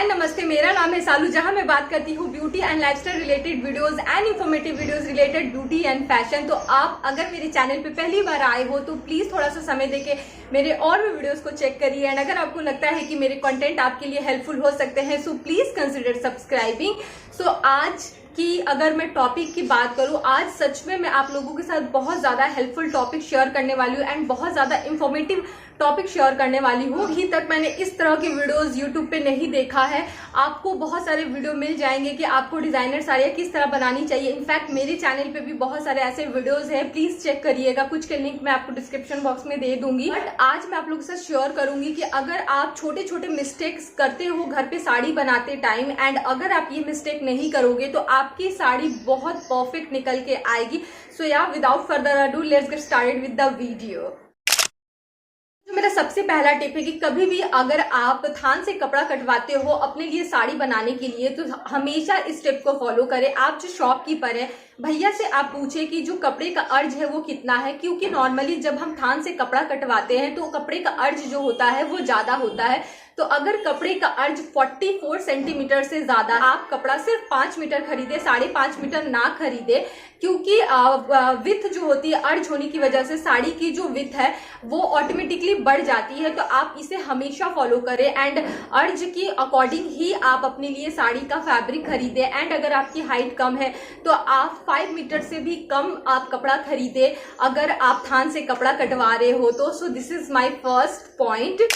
And नमस्ते, मेरा नाम है सालू, जहां मैं बात करती हूँ beauty and lifestyle related videos and informative videos related beauty and fashion. तो आप अगर मेरे चैनल पे पहली बार आए हो तो प्लीज थोड़ा सा समय देके मेरे और भी वीडियोस को चेक करिए। एंड अगर आपको लगता है कि मेरे कंटेंट आपके लिए हेल्पफुल हो सकते हैं सो प्लीज कंसिडर सब्सक्राइबिंग। सो आज कि अगर मैं टॉपिक की बात करूं, आज सच में मैं आप लोगों के साथ बहुत ज्यादा हेल्पफुल टॉपिक शेयर करने वाली हूं एंड बहुत ज्यादा इंफॉर्मेटिव टॉपिक शेयर करने वाली हूं। अभी तक मैंने इस तरह के वीडियोस यूट्यूब पे नहीं देखा है। आपको बहुत सारे वीडियो मिल जाएंगे कि आपको डिजाइनर साड़ियाँ किस तरह बनानी चाहिए। इनफैक्ट मेरे चैनल पे भी बहुत सारे ऐसे वीडियोस हैं, प्लीज चेक करिएगा। कुछ के लिंक मैं आपको डिस्क्रिप्शन बॉक्स में दे दूंगी। बट आज मैं आप लोगों के साथ शेयर करूंगी कि अगर आप छोटे छोटे मिस्टेक्स करते हो घर पे साड़ी बनाते टाइम एंड अगर आप ये मिस्टेक नहीं करोगे तो आपकी साड़ी बहुत परफेक्ट निकल के आएगी। सो या without further ado let's get started with the video. तो मेरा सबसे पहला टिप है कि कभी भी अगर आप थान से कपड़ा कटवाते हो अपने लिए साड़ी बनाने के लिए तो हमेशा इस टिप को फॉलो करें। आप जो शॉपकीपर है भैया से आप पूछे कि जो कपड़े का अर्ज है वो कितना है, क्योंकि नॉर्मली जब हम थान से कपड़ा कटवाते हैं तो कपड़े का अर्ज जो होता है वो ज्यादा होता है। तो अगर कपड़े का अर्ज 44 सेंटीमीटर से ज्यादा, आप कपड़ा सिर्फ 5 मीटर खरीदे, 5.5 मीटर ना खरीदे, क्योंकि विथ जो होती है अर्ज होने की वजह से साड़ी की जो विथ है वो ऑटोमेटिकली बढ़ जाती है। तो आप इसे हमेशा फॉलो करें एंड अर्ज की अकॉर्डिंग ही आप अपने लिए साड़ी का फैब्रिक खरीदे। एंड अगर आपकी हाइट कम है तो आप 5 मीटर से भी कम आप कपड़ा खरीदे अगर आप थान से कपड़ा कटवा रहे हो तो। So this is my first point.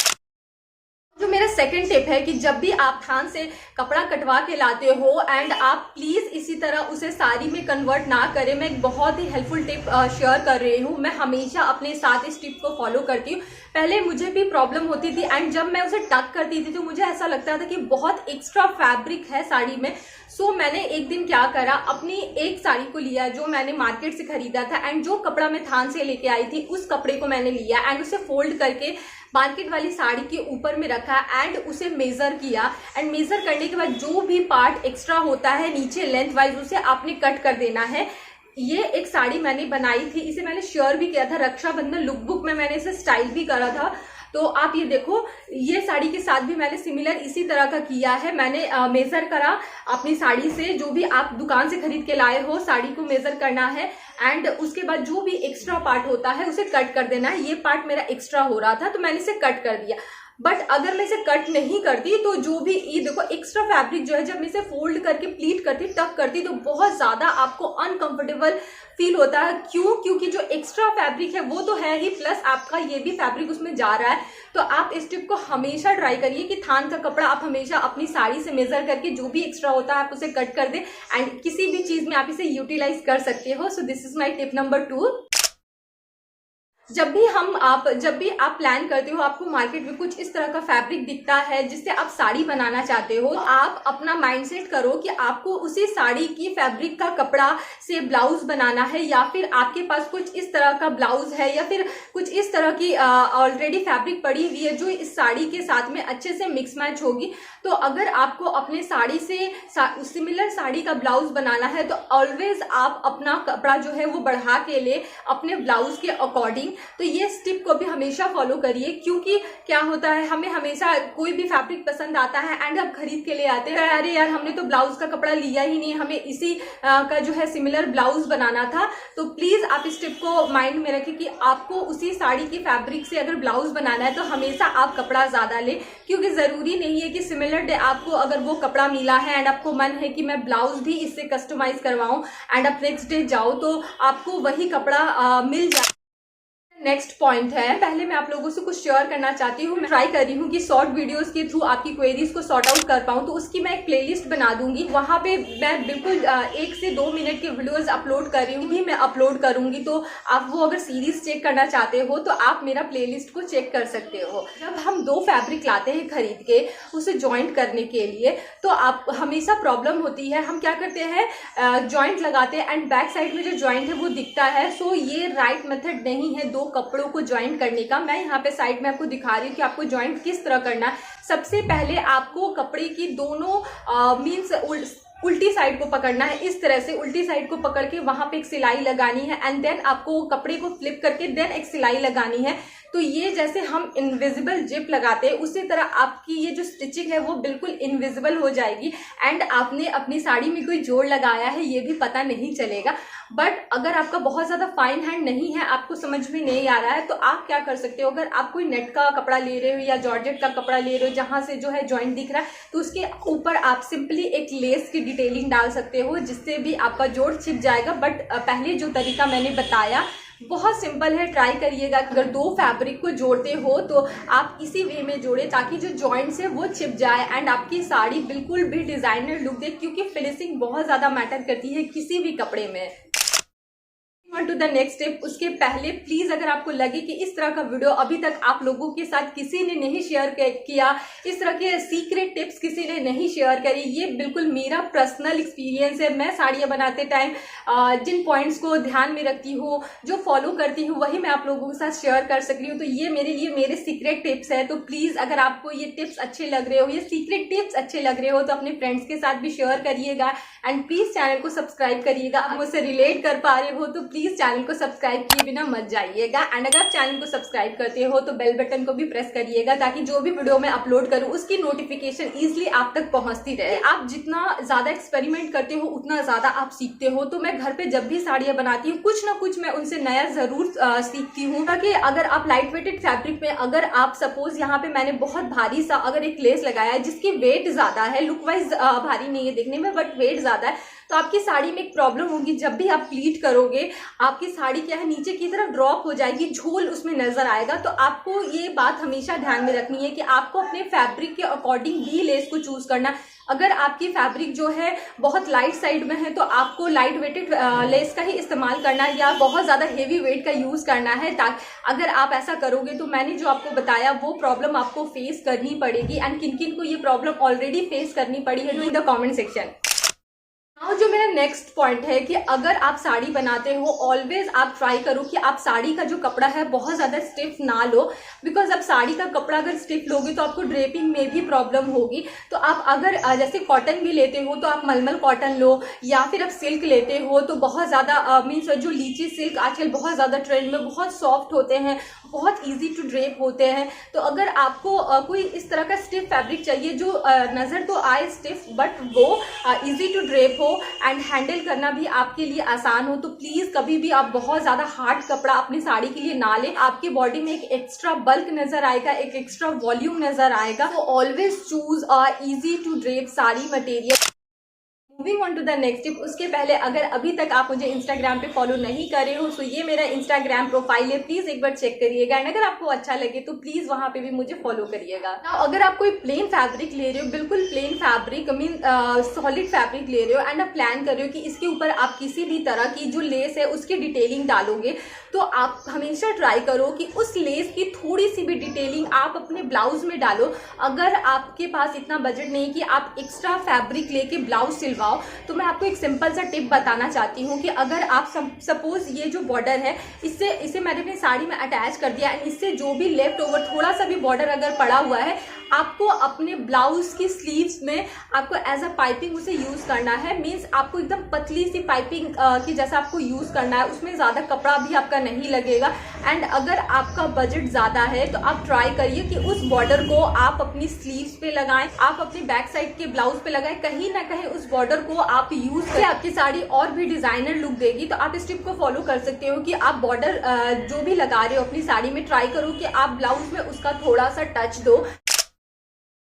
जो मेरा सेकंड टिप है कि जब भी आप थान से कपड़ा कटवा के लाते हो एंड आप प्लीज इसी तरह उसे साड़ी में कन्वर्ट ना करें। मैं एक बहुत ही हेल्पफुल टिप शेयर कर रही हूँ। मैं हमेशा अपने साथ इस टिप को फॉलो करती हूँ। पहले मुझे भी प्रॉब्लम होती थी एंड जब मैं उसे टक करती थी तो मुझे ऐसा लगता था कि बहुत एक्स्ट्रा फैब्रिक है साड़ी में। सो मैंने एक दिन क्या करा, अपनी एक साड़ी को लिया जो मैंने मार्केट से खरीदा था एंड जो कपड़ा मैं थान से लेके आई थी उस कपड़े को मैंने लिया एंड उसे फोल्ड करके मार्केट वाली साड़ी के ऊपर में रखा एंड उसे मेजर किया। एंड मेजर करने के बाद जो भी पार्ट एक्स्ट्रा होता है नीचे लेंथ वाइज उसे आपने कट कर देना है। ये एक साड़ी मैंने बनाई थी, इसे मैंने शेयर भी किया था रक्षाबंधन लुक बुक में, मैंने इसे स्टाइल भी करा था। तो आप ये देखो, ये साड़ी के साथ भी मैंने सिमिलर इसी तरह का किया है। मैंने मेजर करा अपनी साड़ी से, जो भी आप दुकान से खरीद के लाए हो साड़ी को मेजर करना है एंड उसके बाद जो भी एक्स्ट्रा पार्ट होता है उसे कट कर देना है। ये पार्ट मेरा एक्स्ट्रा हो रहा था तो मैंने इसे कट कर दिया। बट अगर मैं इसे कट नहीं करती तो जो भी ये देखो एक्स्ट्रा फैब्रिक जो है जब मैं इसे फोल्ड करके प्लीट करती टक करती तो बहुत ज्यादा आपको अनकंफर्टेबल फील होता है। क्यों? क्योंकि जो एक्स्ट्रा फैब्रिक है वो तो है ही, प्लस आपका ये भी फैब्रिक उसमें जा रहा है। तो आप इस टिप को हमेशा ट्राई करिए कि थान का कपड़ा आप हमेशा अपनी साड़ी से मेजर करके जो भी एक्स्ट्रा होता है आप उसे कट कर दें एंड किसी भी चीज में आप इसे यूटिलाइज कर सकते हो। So this is my tip number 2। जब भी आप प्लान करते हो, आपको मार्केट में कुछ इस तरह का फैब्रिक दिखता है जिससे आप साड़ी बनाना चाहते हो, तो आप अपना माइंडसेट करो कि आपको उसी साड़ी की फैब्रिक का कपड़ा से ब्लाउज बनाना है, या फिर आपके पास कुछ इस तरह का ब्लाउज है या फिर कुछ इस तरह की ऑलरेडी फैब्रिक पड़ी हुई है जो इस साड़ी के साथ में अच्छे से मिक्स मैच होगी। तो अगर आपको अपने साड़ी से सिमिलर साड़ी का ब्लाउज बनाना है तो ऑलवेज आप अपना कपड़ा जो है वो बढ़ा के ले अपने ब्लाउज के अकॉर्डिंग। तो ये टिप को भी हमेशा फॉलो करिए, क्योंकि क्या होता है हमें हमेशा कोई भी फैब्रिक पसंद आता है एंड आप खरीद के ले आते हैं, अरे यार हमने तो ब्लाउज का कपड़ा लिया ही नहीं, हमें इसी का जो है सिमिलर ब्लाउज बनाना था। तो प्लीज आप इस टिप को माइंड में रखें कि आपको उसी साड़ी की फैब्रिक से अगर ब्लाउज बनाना है तो हमेशा आप कपड़ा ज्यादा ले, क्योंकि जरूरी नहीं है कि सिमिलर डे आपको अगर वो कपड़ा मिला है एंड आपको मन है कि मैं ब्लाउज भी इससे कस्टमाइज करवाऊं एंड आप नेक्स्ट डे जाओ तो आपको वही कपड़ा मिल जाए। नेक्स्ट पॉइंट है, पहले मैं आप लोगों से कुछ शेयर करना चाहती हूँ। मैं ट्राई कर रही हूँ कि शॉर्ट वीडियोस के थ्रू आपकी क्वेरीज को सॉर्ट आउट कर पाऊँ, तो उसकी मैं एक प्लेलिस्ट बना दूंगी। वहां पे मैं बिल्कुल 1 से 2 मिनट के वीडियोस अपलोड कर रही हूँ, भी मैं अपलोड करूंगी। तो आप वो अगर सीरीज चेक करना चाहते हो तो आप मेरा प्लेलिस्ट को चेक कर सकते हो। जब हम 2 फैब्रिक लाते हैं खरीद के उसे ज्वाइंट करने के लिए तो आप हमेशा प्रॉब्लम होती है, हम क्या करते हैं ज्वाइंट लगाते हैं एंड बैक साइड में जो ज्वाइंट है वो दिखता है। सो ये राइट मेथड नहीं है दो कपड़ों को ज्वाइंट करने का। मैं यहाँ पे साइड में आपको दिखा रही हूँ कि आपको ज्वाइंट किस तरह करना है। सबसे पहले आपको कपड़े की दोनों मीन्स उल्टी साइड को पकड़ना है, इस तरह से उल्टी साइड को पकड़ के वहां पे एक सिलाई लगानी है एंड देन आपको कपड़े को फ्लिप करके देन एक सिलाई लगानी है। तो ये जैसे हम इनविजिबल जिप लगाते हैं उसी तरह आपकी ये जो स्टिचिंग है वो बिल्कुल इनविजिबल हो जाएगी एंड आपने अपनी साड़ी में कोई जोड़ लगाया है ये भी पता नहीं चलेगा। बट अगर आपका बहुत ज़्यादा फाइन हैंड नहीं है, आपको समझ में नहीं आ रहा है, तो आप क्या कर सकते हो, अगर आप कोई नेट का कपड़ा ले रहे हो या जॉर्जेट का कपड़ा ले रहे हो जहाँ से जो है जॉइंट दिख रहा है, तो उसके ऊपर आप सिंपली एक लेस की डिटेलिंग डाल सकते हो जिससे भी आपका जोड़ छिप जाएगा। बट पहले जो तरीका मैंने बताया बहुत सिंपल है, ट्राई करिएगा। अगर दो फैब्रिक को जोड़ते हो तो आप इसी वे में जोड़े ताकि जो जॉइंट्स है वो छिप जाए एंड आपकी साड़ी बिल्कुल भी डिजाइनर लुक दे, क्योंकि फिनिशिंग बहुत ज़्यादा मैटर करती है किसी भी कपड़े में। टू द नेक्स्ट स्टेप, उसके पहले प्लीज अगर आपको लगे कि इस तरह का वीडियो अभी तक आप लोगों के साथ किसी ने नहीं शेयर किया, इस तरह के सीक्रेट टिप्स किसी ने नहीं शेयर करी, ये बिल्कुल मेरा पर्सनल एक्सपीरियंस है। मैं साड़ियाँ बनाते टाइम जिन पॉइंट्स को ध्यान में रखती हूँ, जो फॉलो करती हूँ, वही मैं आप लोगों के साथ शेयर कर सक रही हूँ। तो ये मेरे लिए मेरे सीक्रेट टिप्स है। तो प्लीज अगर आपको ये टिप्स अच्छे लग रहे हो, ये सीक्रेट टिप्स अच्छे लग रहे हो, तो अपने फ्रेंड्स के साथ भी शेयर करिएगा एंड प्लीज चैनल को सब्सक्राइब करिएगा। आप मुझसे रिलेट कर पा रहे हो तो प्लीज चैनल को सब्सक्राइब किए बिना मत जाइएगा एंड अगर आप चैनल को सब्सक्राइब करते हो तो बेल बटन को भी प्रेस करिएगा ताकि जो भी वीडियो मैं अपलोड करूं उसकी नोटिफिकेशन इजीली आप तक पहुंचती रहे। आप जितना ज्यादा एक्सपेरिमेंट करते हो उतना ज्यादा आप सीखते हो। तो मैं घर पे जब भी साड़ियां बनाती हूँ कुछ ना कुछ मैं उनसे नया जरूर सीखती हूँ, ताकि अगर आप लाइट वेटेड फैब्रिक में अगर आप सपोज यहाँ पे मैंने बहुत भारी सा अगर एक लेस लगाया है जिसकी वेट ज्यादा है, लुक वाइज भारी नहीं है देखने में बट वेट ज्यादा है, तो आपकी साड़ी में एक प्रॉब्लम होगी। जब भी आप प्लीट करोगे आपकी साड़ी क्या है नीचे की तरफ ड्रॉप हो जाएगी, झोल उसमें नजर आएगा। तो आपको ये बात हमेशा ध्यान में रखनी है कि आपको अपने फैब्रिक के अकॉर्डिंग भी लेस को चूज करना। अगर आपकी फैब्रिक जो है बहुत लाइट साइड में है तो आपको लाइट वेटेड लेस का ही इस्तेमाल करना है या बहुत ज़्यादा हेवी वेट का यूज़ करना है। ताकि अगर आप ऐसा करोगे तो मैंने जो आपको बताया वो प्रॉब्लम आपको फेस करनी पड़ेगी एंड किन किन को ये प्रॉब्लम ऑलरेडी फेस करनी पड़ी है इन द कॉमेंट सेक्शन। और जो मेरा नेक्स्ट पॉइंट है कि अगर आप साड़ी बनाते हो ऑलवेज आप ट्राई करो कि आप साड़ी का जो कपड़ा है बहुत ज़्यादा स्टिफ ना लो, बिकॉज आप साड़ी का कपड़ा अगर स्टिफ लोगे तो आपको ड्रेपिंग में भी प्रॉब्लम होगी। तो आप अगर जैसे कॉटन भी लेते हो तो आप मलमल कॉटन लो या फिर आप सिल्क लेते हो तो बहुत ज़्यादा मीन्स जो लीची सिल्क आजकल बहुत ज़्यादा ट्रेंड में, बहुत सॉफ्ट होते हैं, बहुत ईजी टू ड्रेप होते हैं। तो अगर आपको कोई इस तरह का स्टिफ फैब्रिक चाहिए जो नज़र तो आए स्टिफ बट वो ईजी टू ड्रेप हो एंड हैंडल करना भी आपके लिए आसान हो, तो प्लीज कभी भी आप बहुत ज्यादा हार्ड कपड़ा अपनी साड़ी के लिए ना लें। आपकी बॉडी में एक एक्स्ट्रा बल्क नजर आएगा, एक एक्स्ट्रा वॉल्यूम नजर आएगा। तो always choose a easy to drape sari material. Moving on to the next tip, उसके पहले अगर अभी तक आप मुझे इंस्टाग्राम पे फॉलो नहीं कर रहे हो तो ये मेरा इंस्टाग्राम प्रोफाइल है, प्लीज एक बार चेक करिएगा एंड अगर आपको अच्छा लगे तो प्लीज वहां पे भी मुझे फॉलो करिएगा। अगर आप कोई प्लेन फैब्रिक ले रहे हो, बिल्कुल plane fabric mean solid fabric ले रहे हो एंड आप प्लान कर रहे हो कि इसके ऊपर आप किसी भी तरह की जो लेस है उसकी डिटेलिंग डालोगे, तो आप हमेशा ट्राई करो कि उस लेस की थोड़ी सी भी डिटेलिंग आप अपने ब्लाउज में डालो। अगर आपके पास इतना बजट नहीं कि आप एक्स्ट्रा फैब्रिक लेके ब्लाउज सिलवाओ, तो मैं आपको एक सिंपल सा टिप बताना चाहती हूँ कि अगर आप सपोज ये जो बॉर्डर है इसे मैंने अपनी साड़ी में अटैच कर दिया एंड इससे जो भी लेफ्ट ओवर थोड़ा सा भी बॉर्डर अगर पड़ा हुआ है, आपको अपने ब्लाउज की स्लीव्स में आपको एज अ पाइपिंग उसे यूज करना है। मीन्स आपको एकदम पतली सी पाइपिंग की जैसा आपको यूज करना है, उसमें ज्यादा कपड़ा भी आपका नहीं लगेगा। एंड अगर आपका बजट ज्यादा है तो आप ट्राई करिए कि उस बॉर्डर को आप अपनी स्लीव्स पे लगाएं, आप अपनी बैक साइड के ब्लाउज पे लगाएं, कहीं ना कहीं उस बॉर्डर को आप यूज करें, आपकी साड़ी और भी डिजाइनर लुक देगी। तो आप इस टिप को फॉलो कर सकते हो कि आप बॉर्डर जो भी लगा रहे हो अपनी साड़ी में, ट्राई करो कि आप ब्लाउज में उसका थोड़ा सा टच दो।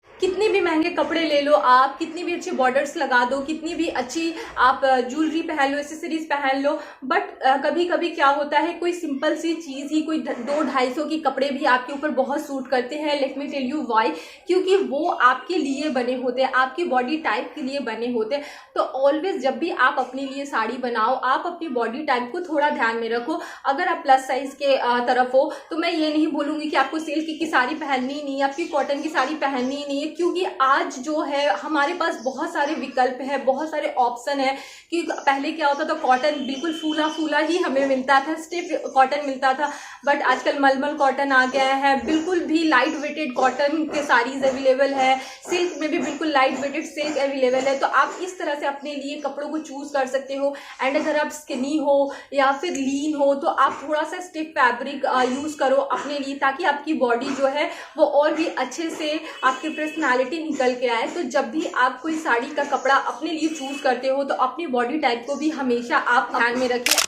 कितने भी महंगे कपड़े ले लो आप, कितनी भी अच्छी बॉर्डर्स लगा दो, कितनी भी अच्छी आप ज्वेलरी पहन लो, एक्सेसरीज पहन लो, बट कभी कभी क्या होता है कोई सिंपल सी चीज ही, कोई 200-250 के कपड़े भी आपके ऊपर बहुत सूट करते हैं। Let me tell you why, क्योंकि वो आपके लिए बने होते हैं, आपकी बॉडी टाइप के लिए बने होते हैं। तो ऑलवेज जब भी आप अपने लिए साड़ी बनाओ, आप अपनी बॉडी टाइप को थोड़ा ध्यान में रखो। अगर आप प्लस साइज के तरफ हो तो मैं ये नहीं बोलूंगी कि आपको सिल्क की साड़ी पहननी नहीं, आपकी कॉटन की साड़ी पहननी नहीं है, क्योंकि आज जो है हमारे पास बहुत सारे विकल्प है, बहुत सारे ऑप्शन है। कि पहले क्या होता था, कॉटन बिल्कुल फूला फूला ही हमें मिलता था, स्टिफ कॉटन मिलता था, बट आजकल मलमल कॉटन आ गया है, बिल्कुल भी लाइट वेटेड कॉटन के साड़ीज अवेलेबल है, सिल्क में भी बिल्कुल लाइट वेटेड सिल्क अवेलेबल है। तो आप इस तरह से अपने लिए कपड़ों को चूज कर सकते हो। एंड अगर आप स्किनी हो या फिर लीन हो तो आप थोड़ा सा स्टिफ फैब्रिक यूज करो अपने लिए, ताकि आपकी बॉडी जो है वो और भी अच्छे से आपकी पर्सनालिटी निकल के आए। तो जब भी आप कोई साड़ी का कपड़ा अपने लिए चूज करते हो तो अपनी बॉडी टाइप को भी हमेशा आप ध्यान में रखिए।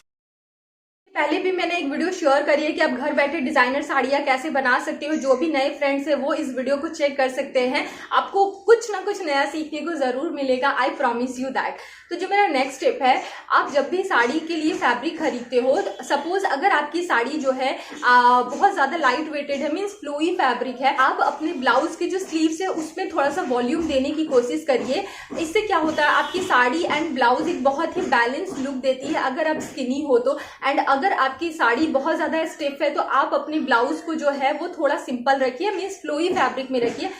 पहले भी मैंने एक वीडियो शेयर करी है कि आप घर बैठे डिजाइनर साड़ियाँ कैसे बना सकते हो। जो भी नए फ्रेंड्स है वो इस वीडियो को चेक कर सकते हैं, आपको कुछ ना कुछ नया सीखने को जरूर मिलेगा, आई प्रॉमिस यू दैट। तो जो मेरा नेक्स्ट स्टेप है, आप जब भी साड़ी के लिए फैब्रिक खरीदते हो, सपोज अगर आपकी साड़ी जो है बहुत ज्यादा लाइट वेटेड है, मीन्स फ्लोई फैब्रिक है, आप अपने ब्लाउज के जो स्लीव्स है उसमें थोड़ा सा वॉल्यूम देने की कोशिश करिए। इससे क्या होता है, आपकी साड़ी एंड ब्लाउज एक बहुत ही बैलेंस लुक देती है अगर आप स्किनी हो तो। एंड अगर आपकी साड़ी बहुत ज्यादा स्टिफ है तो आप अपने ब्लाउज को जो है वो थोड़ा सिंपल रखिए, मीन्स फ्लोई फैब्रिक में रखिए,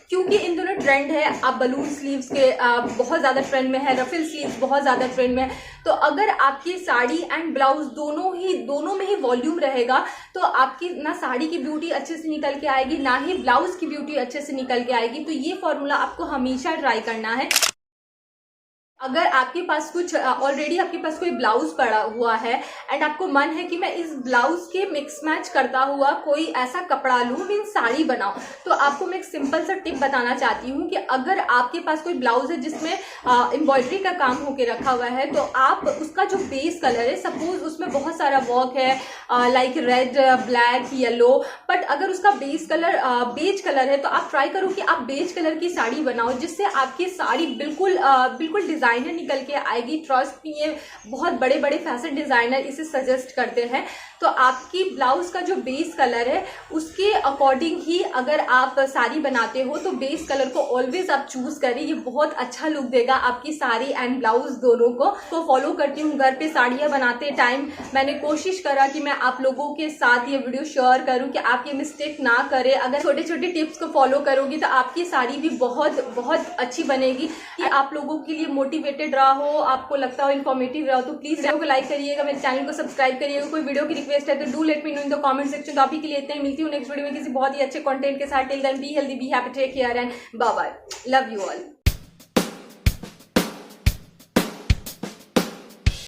क्योंकि इन दोनों ट्रेंड है। आप बलून स्लीव्स के बहुत ज्यादा ट्रेंड में है, रफल स्लीव्स बहुत ज्यादा ट्रेंड में है। तो अगर आपकी साड़ी एंड ब्लाउज दोनों में ही वॉल्यूम रहेगा तो आपकी ना साड़ी की ब्यूटी अच्छे से निकल के आएगी, ना ही ब्लाउज की ब्यूटी अच्छे से निकल के आएगी। तो ये फॉर्मूला आपको हमेशा ट्राई करना है। अगर आपके पास कुछ ऑलरेडी आपके पास कोई ब्लाउज पड़ा हुआ है एंड आपको मन है कि मैं इस ब्लाउज के मिक्स मैच करता हुआ कोई ऐसा कपड़ा लूं, मीन साड़ी बनाऊं, तो आपको मैं एक सिंपल सा टिप बताना चाहती हूँ कि अगर आपके पास कोई ब्लाउज है जिसमें एम्ब्रॉयडरी का काम होके रखा हुआ है, तो आप उसका जो बेस कलर है, सपोज उसमें बहुत सारा वर्क है like red, black, yellow, but अगर उसका बेस कलर बेज कलर है तो आप ट्राई करो कि आप बेज कलर की साड़ी बनाओ, जिससे आपकी साड़ी बिल्कुल डिजाइनर निकल के आएगी। ट्रस्ट मी, ये बहुत बड़े बड़े फैशन डिजाइनर इसे सजेस्ट करते हैं। तो आपकी ब्लाउज का जो बेस कलर है उसके अकॉर्डिंग ही अगर आप साड़ी बनाते हो तो बेस कलर को ऑलवेज आप चूज करें, ये बहुत अच्छा लुक देगा आपकी साड़ी एंड ब्लाउज दोनों को। तो फॉलो करती हूँ, घर पे साड़ियाँ बनाते टाइम मैंने कोशिश करा कि मैं आप लोगों के साथ ये वीडियो शेयर करूँ कि आप ये मिस्टेक ना करें। अगर छोटे छोटे टिप्स को फॉलो करोगी तो आपकी साड़ी भी बहुत बहुत अच्छी बनेगी। कि आप लोगों के लिए मोटिवेटेड रहा हो, आपको लगता हो इन्फॉर्मेटिव रहा हो, तो प्लीज वीडियो को लाइक करिएगा, मेरे चैनल को सब्सक्राइब करिएगा। कोई वीडियो की रिक्वेस्ट है तो do let me know in the comment section. तो अभी के लिए इतना ही, मिलती हूँ नेक्स्ट वीडियो में किसी बहुत ही अच्छे कंटेंट के साथ। Till then be healthy, be happy, take care and bye bye, love you all.